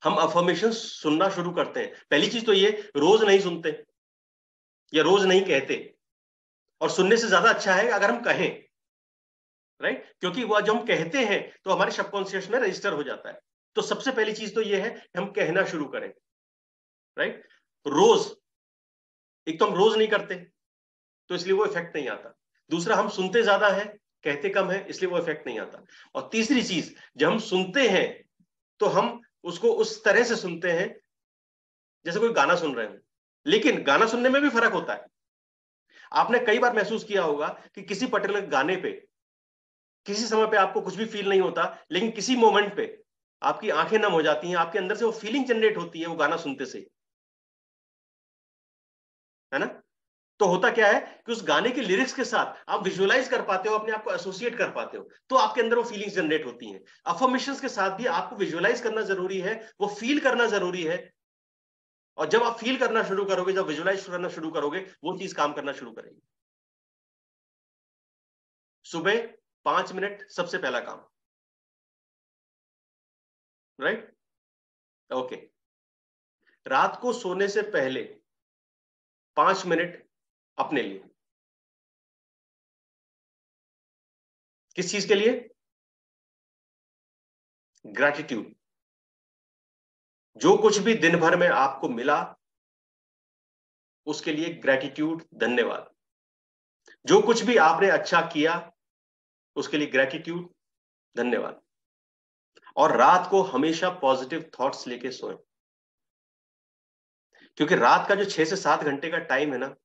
हम अफर्मेशंस सुनना शुरू करते हैं। पहली चीज तो ये, रोज नहीं सुनते या रोज नहीं कहते, और सुनने से ज्यादा अच्छा है अगर हम कहें, राइट? क्योंकि वो जब हम कहते हैं तो हमारे सबकॉन्शियस में रजिस्टर हो जाता है। तो सबसे पहली चीज तो ये है कि हम कहना शुरू करें, राइट? रोज, एक तो हम रोज नहीं करते तो इसलिए वो इफेक्ट नहीं आता। दूसरा, हम सुनते ज्यादा है, कहते कम है, इसलिए वो इफेक्ट नहीं आता। और तीसरी चीज, जब हम सुनते हैं तो हम उसको उस तरह से सुनते हैं जैसे कोई गाना सुन रहे हो। लेकिन गाना सुनने में भी फर्क होता है। आपने कई बार महसूस किया होगा कि किसी पर्टिकुलर गाने पे किसी समय पे आपको कुछ भी फील नहीं होता, लेकिन किसी मोमेंट पे आपकी आंखें नम हो जाती हैं, आपके अंदर से वो फीलिंग जनरेट होती है वो गाना सुनते से, है ना? तो होता क्या है कि उस गाने के लिरिक्स के साथ आप विजुअलाइज कर पाते हो, अपने आप को एसोसिएट कर पाते हो, तो आपके अंदर वो फीलिंग्स जनरेट होती हैं। अफर्मेशंस के साथ भी आपको विजुअलाइज करना जरूरी है, वो फील करना जरूरी है, और जब आप फील करना शुरू करोगे, जब विजुअलाइज करना शुरू करोगे, वो चीज काम करना शुरू करेगी। सुबह 5 मिनट सबसे पहला काम, राइट? ओके। रात को सोने से पहले 5 मिनट अपने लिए। किस चीज के लिए? ग्रैटिट्यूड। जो कुछ भी दिन भर में आपको मिला उसके लिए ग्रैटिट्यूड, धन्यवाद। जो कुछ भी आपने अच्छा किया उसके लिए ग्रैटिट्यूड, धन्यवाद। और रात को हमेशा पॉजिटिव थॉट्स लेके सोएं, क्योंकि रात का जो 6 से 7 घंटे का टाइम है ना,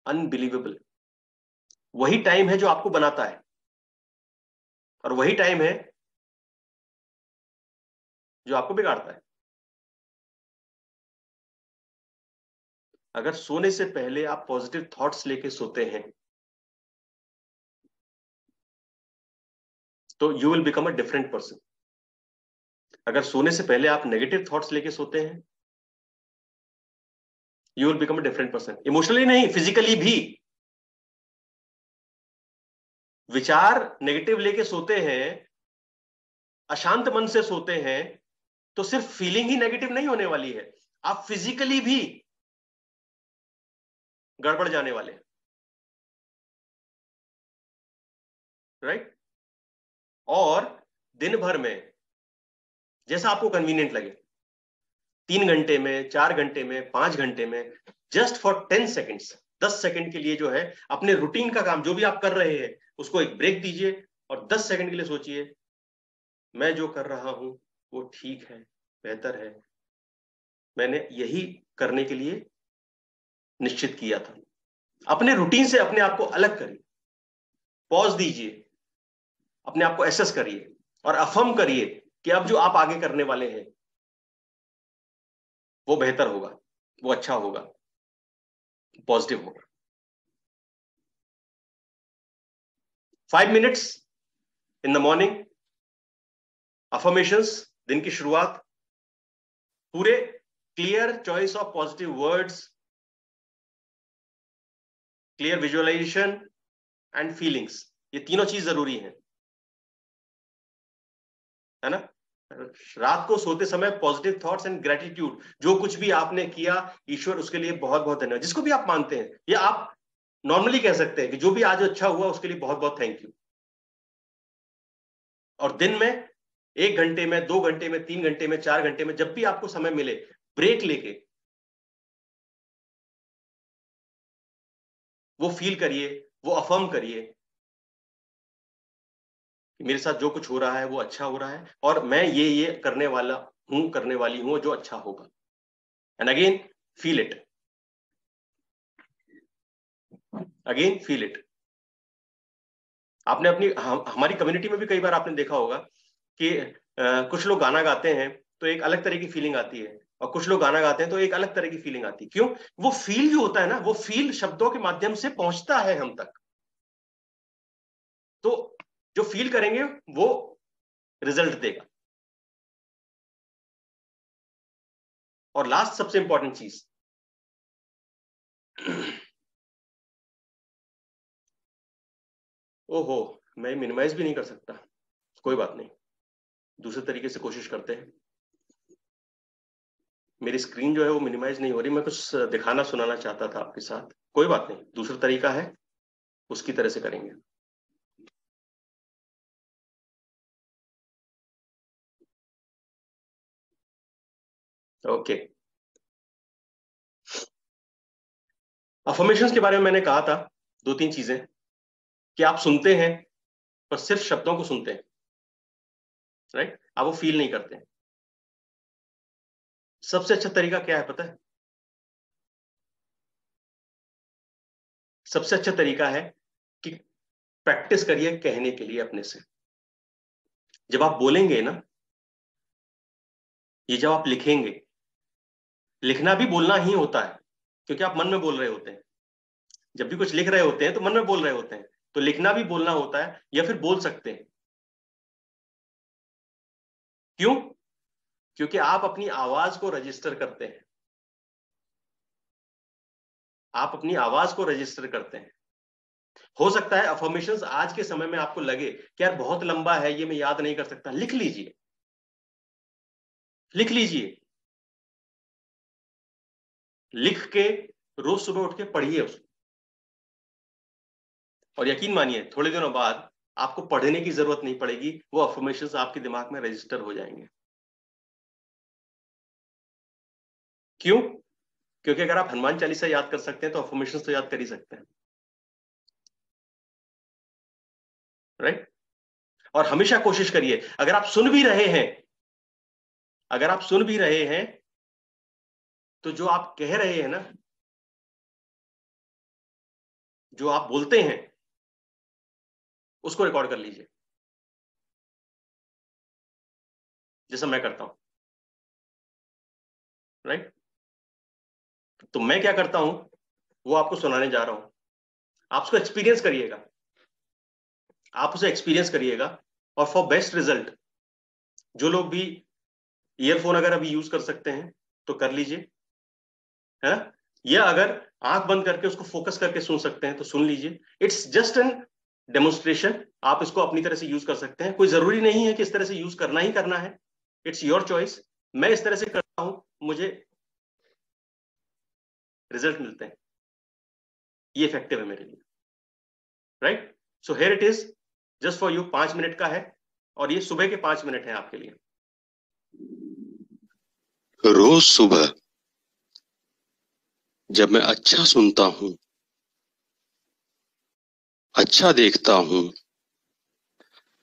अनबिलीवेबल, वही टाइम है जो आपको बनाता है, और वही टाइम है जो आपको बिगाड़ता है। अगर सोने से पहले आप पॉजिटिव थॉट्स लेके सोते हैं तो you will become a different person. अगर सोने से पहले आप नेगेटिव थॉट्स लेके सोते हैं, you will become a different person. Emotionally नहीं, फिजिकली भी। विचार नेगेटिव लेके सोते हैं, अशांत मन से सोते हैं, तो सिर्फ फीलिंग ही नेगेटिव नहीं होने वाली है, आप फिजिकली भी गड़बड़ जाने वाले हैं, राइट? और दिन भर में जैसा आपको कन्वीनियंट लगे, 3 घंटे में, 4 घंटे में, 5 घंटे में, जस्ट फॉर 10 सेकेंड्स, 10 सेकंड के लिए जो है अपने रूटीन का काम जो भी आप कर रहे हैं उसको एक ब्रेक दीजिए और 10 सेकंड के लिए सोचिए, मैं जो कर रहा हूं वो ठीक है, बेहतर है, मैंने यही करने के लिए निश्चित किया था। अपने रूटीन से अपने आप को अलग करिए, पॉज दीजिए, अपने आप को एसेस करिए और अफर्म करिए कि अब जो आप आगे करने वाले हैं वो बेहतर होगा, वो अच्छा होगा, पॉजिटिव होगा। 5 minutes in the morning, affirmations, दिन की शुरुआत, पूरे clear choice of positive words, clear visualisation and feelings, ये तीनों चीज जरूरी है ना? रात को सोते समय पॉजिटिव थॉट्स एंड ग्रेटिट्यूड, जो कुछ भी आपने किया ईश्वर उसके लिए बहुत बहुत धन्यवाद, जिसको भी आप मानते हैं, या आप नॉर्मली कह सकते हैं कि जो भी आज अच्छा हुआ उसके लिए बहुत बहुत थैंक यू। और दिन में 1 घंटे में, 2 घंटे में, 3 घंटे में, 4 घंटे में, जब भी आपको समय मिले, ब्रेक लेके वो फील करिए, वो अफर्म करिए कि मेरे साथ जो कुछ हो रहा है वो अच्छा हो रहा है, और मैं ये करने वाला हूं, करने वाली हूं जो अच्छा होगा। And again feel it, again feel it. आपने अपनी हमारी कम्युनिटी में भी कई बार आपने देखा होगा कि कुछ लोग गाना गाते हैं तो एक अलग तरह की फीलिंग आती है, और कुछ लोग गाना गाते हैं तो एक अलग तरह की फीलिंग आती है। क्यों? वो फील जो होता है ना, वो फील शब्दों के माध्यम से पहुंचता है हम तक, तो जो फील करेंगे वो रिजल्ट देगा। और लास्ट सबसे इंपॉर्टेंट चीज, ओहो मैं मिनिमाइज भी नहीं कर सकता, कोई बात नहीं, दूसरे तरीके से कोशिश करते हैं। मेरी स्क्रीन जो है वो मिनिमाइज नहीं हो रही, मैं कुछ दिखाना सुनाना चाहता था आपके साथ, कोई बात नहीं, दूसरा तरीका है, उसकी तरह से करेंगे। ओके, अफर्मेशंस के बारे में मैंने कहा था 2-3 चीजें, कि आप सुनते हैं पर सिर्फ शब्दों को सुनते हैं, राइट? आप वो फील नहीं करते हैं। सबसे अच्छा तरीका क्या है पता है? सबसे अच्छा तरीका है कि प्रैक्टिस करिए कहने के लिए अपने से। जब आप बोलेंगे ना, ये जब आप लिखेंगे, लिखना भी बोलना ही होता है, क्योंकि आप मन में बोल रहे होते हैं। जब भी कुछ लिख रहे होते हैं तो मन में बोल रहे होते हैं, तो लिखना भी बोलना होता है, या फिर बोल सकते हैं। क्यों? क्योंकि आप अपनी आवाज को रजिस्टर करते हैं। आप अपनी आवाज को रजिस्टर करते हैं। हो सकता है अफर्मेशंस आज के समय में आपको लगे कि यार बहुत लंबा है, ये मैं याद नहीं कर सकता। लिख लीजिए, लिख लीजिए, लिख के रोज सुबह उठ के पढ़िए उसको, और यकीन मानिए थोड़े दिनों बाद आपको पढ़ने की जरूरत नहीं पड़ेगी, वो अफर्मेशंस आपके दिमाग में रजिस्टर हो जाएंगे। क्यों? क्योंकि अगर आप हनुमान चालीसा याद कर सकते हैं तो अफर्मेशंस तो याद कर ही सकते हैं, राइट? और हमेशा कोशिश करिए, अगर आप सुन भी रहे हैं, अगर आप सुन भी रहे हैं, तो जो आप कह रहे हैं ना, जो आप बोलते हैं, उसको रिकॉर्ड कर लीजिए, जैसा मैं करता हूं, राइट? तो मैं क्या करता हूं वो आपको सुनाने जा रहा हूं। आप उसको एक्सपीरियंस करिएगा, आप उसे एक्सपीरियंस करिएगा, और फॉर बेस्ट रिजल्ट, जो लोग भी ईयरफोन अगर अभी यूज कर सकते हैं तो कर लीजिए, है ना? या अगर आंख बंद करके उसको फोकस करके सुन सकते हैं तो सुन लीजिए। It's just an demonstration. आप इसको अपनी तरह से यूज कर सकते हैं, कोई जरूरी नहीं है कि इस तरह से यूज करना ही करना है। It's your choice. मैं इस तरह से करता हूं, मुझे रिजल्ट मिलते हैं, ये इफेक्टिव है मेरे लिए, right? So here it is, just for you. 5 minute का है, और ये सुबह के 5 मिनट है आपके लिए। रोज सुबह जब मैं अच्छा सुनता हूं, अच्छा देखता हूं,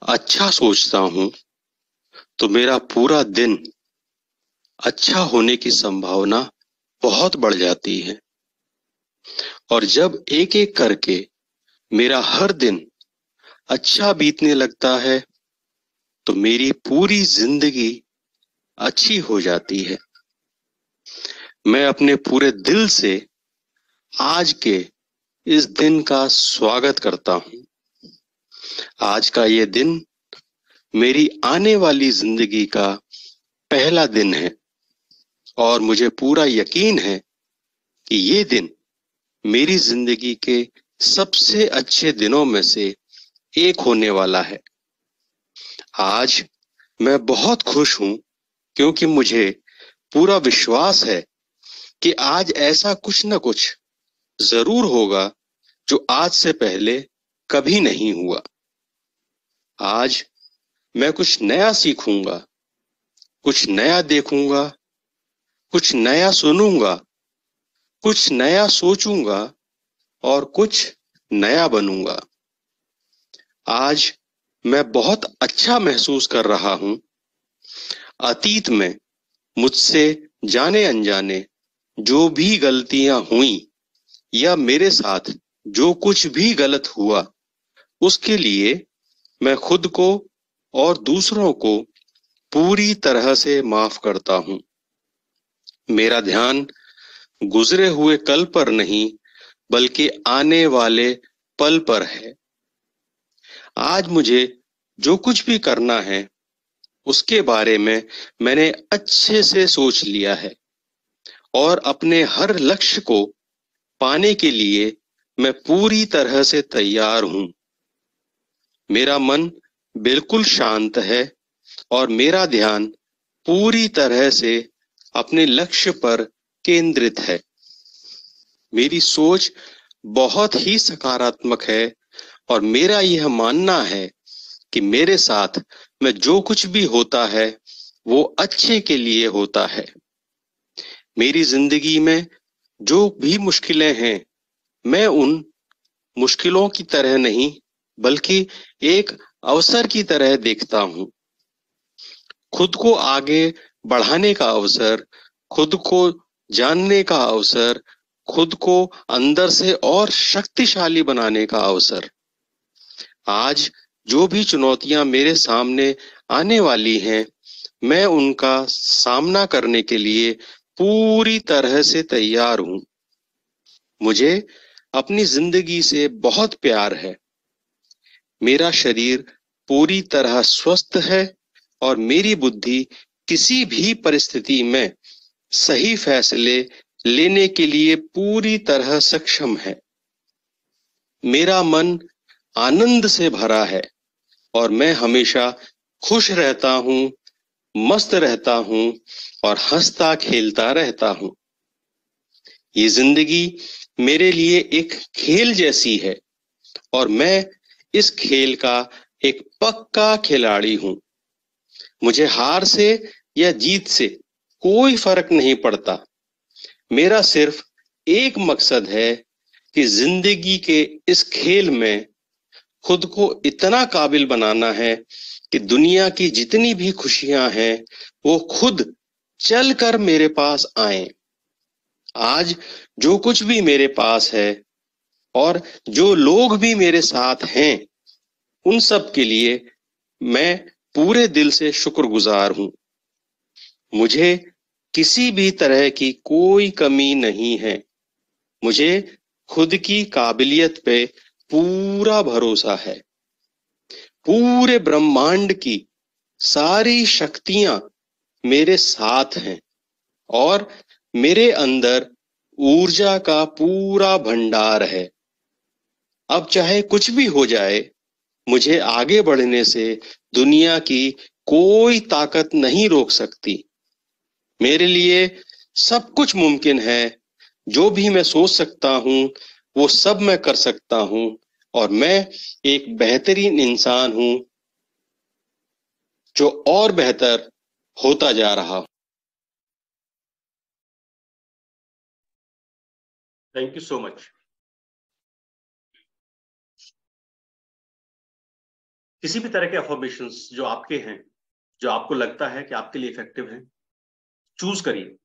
अच्छा सोचता हूं, तो मेरा पूरा दिन अच्छा होने की संभावना बहुत बढ़ जाती है। और जब एक एक करके मेरा हर दिन अच्छा बीतने लगता है, तो मेरी पूरी जिंदगी अच्छी हो जाती है। मैं अपने पूरे दिल से आज के इस दिन का स्वागत करता हूं। आज का ये दिन मेरी आने वाली जिंदगी का पहला दिन है, और मुझे पूरा यकीन है कि ये दिन मेरी जिंदगी के सबसे अच्छे दिनों में से एक होने वाला है। आज मैं बहुत खुश हूं, क्योंकि मुझे पूरा विश्वास है कि आज ऐसा कुछ न कुछ जरूर होगा जो आज से पहले कभी नहीं हुआ। आज मैं कुछ नया सीखूंगा, कुछ नया देखूंगा, कुछ नया सुनूंगा, कुछ नया सोचूंगा, और कुछ नया बनूंगा। आज मैं बहुत अच्छा महसूस कर रहा हूं। अतीत में मुझसे जाने अनजाने जो भी गलतियां हुई, या मेरे साथ जो कुछ भी गलत हुआ, उसके लिए मैं खुद को और दूसरों को पूरी तरह से माफ करता हूं। मेरा ध्यान गुजरे हुए कल पर नहीं, बल्कि आने वाले पल पर है। आज मुझे जो कुछ भी करना है, उसके बारे में मैंने अच्छे से सोच लिया है, और अपने हर लक्ष्य को पाने के लिए मैं पूरी तरह से तैयार हूं। मेरा मन बिल्कुल शांत है, और मेरा ध्यान पूरी तरह से अपने लक्ष्य पर केंद्रित है। मेरी सोच बहुत ही सकारात्मक है, और मेरा यह मानना है कि मेरे साथ में जो कुछ भी होता है वो अच्छे के लिए होता है। मेरी जिंदगी में जो भी मुश्किलें हैं, मैं उन मुश्किलों की तरह नहीं, बल्कि एक अवसर की तरह देखता हूं। खुद को आगे बढ़ाने का अवसर, खुद को जानने का अवसर, खुद को अंदर से और शक्तिशाली बनाने का अवसर। आज जो भी चुनौतियां मेरे सामने आने वाली हैं, मैं उनका सामना करने के लिए पूरी तरह से तैयार हूं। मुझे अपनी जिंदगी से बहुत प्यार है। मेरा शरीर पूरी तरह स्वस्थ है और मेरी बुद्धि किसी भी परिस्थिति में सही फैसले लेने के लिए पूरी तरह सक्षम है। मेरा मन आनंद से भरा है और मैं हमेशा खुश रहता हूँ, मस्त रहता हूँ और हंसता खेलता रहता हूँ। ये जिंदगी मेरे लिए एक खेल जैसी है और मैं इस खेल का एक पक्का खिलाड़ी हूँ। मुझे हार से या जीत से कोई फर्क नहीं पड़ता। मेरा सिर्फ एक मकसद है कि जिंदगी के इस खेल में खुद को इतना काबिल बनाना है कि दुनिया की जितनी भी खुशियां हैं वो खुद चलकर मेरे पास आए। आज जो कुछ भी मेरे पास है और जो लोग भी मेरे साथ हैं, उन सब के लिए मैं पूरे दिल से शुक्रगुजार हूं। मुझे किसी भी तरह की कोई कमी नहीं है। मुझे खुद की काबिलियत पे पूरा भरोसा है। पूरे ब्रह्मांड की सारी शक्तियां मेरे साथ हैं और मेरे अंदर ऊर्जा का पूरा भंडार है। अब चाहे कुछ भी हो जाए, मुझे आगे बढ़ने से दुनिया की कोई ताकत नहीं रोक सकती। मेरे लिए सब कुछ मुमकिन है। जो भी मैं सोच सकता हूँ वो सब मैं कर सकता हूँ और मैं एक बेहतरीन इंसान हूँ जो और बेहतर होता जा रहा हूँ। Thank you so much. किसी भी तरह के अफर्मेशंस जो आपके हैं, जो आपको लगता है कि आपके लिए इफेक्टिव हैं, चूज करिए,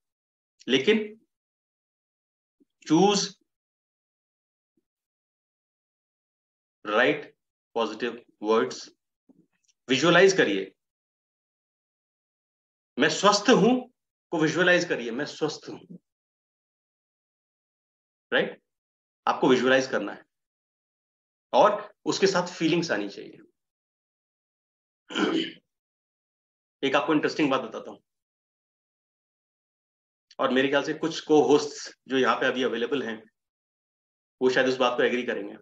लेकिन choose right positive words. Visualise करिए, मैं स्वस्थ हूं को विजुअलाइज करिए, मैं स्वस्थ हूं। राइट, आपको विजुअलाइज करना है और उसके साथ फीलिंग्स आनी चाहिए। एक आपको इंटरेस्टिंग बात बताता हूं, और मेरे ख्याल से कुछ को होस्ट्स जो यहां पे अभी अवेलेबल हैं वो शायद उस बात को एग्री करेंगे।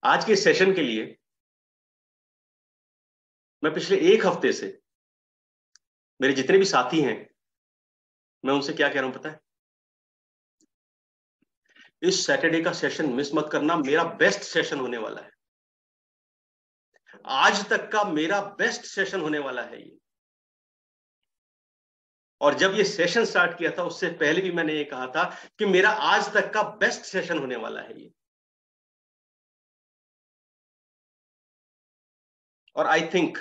आज के सेशन के लिए मैं पिछले एक हफ्ते से मेरे जितने भी साथी हैं, मैं उनसे क्या कह रहा हूं पता है? इस सैटरडे का सेशन मिस मत करना, मेरा बेस्ट सेशन होने वाला है। आज तक का मेरा बेस्ट सेशन होने वाला है ये। और जब ये सेशन स्टार्ट किया था उससे पहले भी मैंने ये कहा था कि मेरा आज तक का बेस्ट सेशन होने वाला है ये। और आई थिंक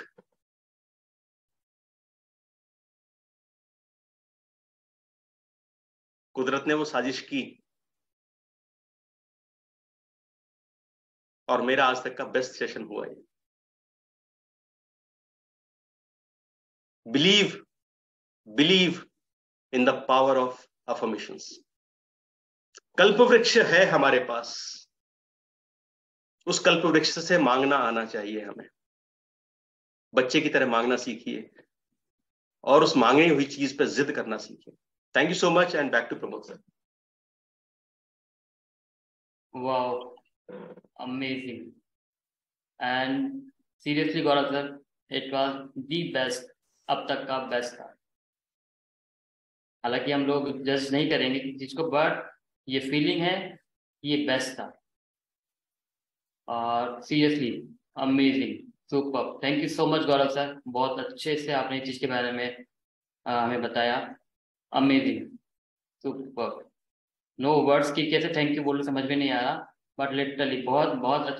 कुदरत ने वो साजिश की और मेरा आज तक का बेस्ट सेशन हुआ ये। Believe in the power of affirmations. कल्पवृक्ष है हमारे पास, उस कल्पवृक्ष से मांगना आना चाहिए हमें। बच्चे की तरह मांगना सीखिए और उस मांगी हुई चीज पर जिद करना सीखिए। Thank you so much and back to Pramod sir. Wow, amazing. And seriously, Gaurav sir, it was the best, अब तक का बेस्ट था। हालांकि हम लोग जज नहीं करेंगे किसी चीज को, बट ये फीलिंग है ये बेस्ट था। और seriously amazing, super. Thank you so much Gaurav sir, बहुत अच्छे से आपने इस चीज के बारे में हमें बताया। Amazing, super. नो वर्ड्स की कैसे थैंक यू बोलूं समझ में नहीं आ रहा, बट लिटरली बहुत बहुत अच्छा।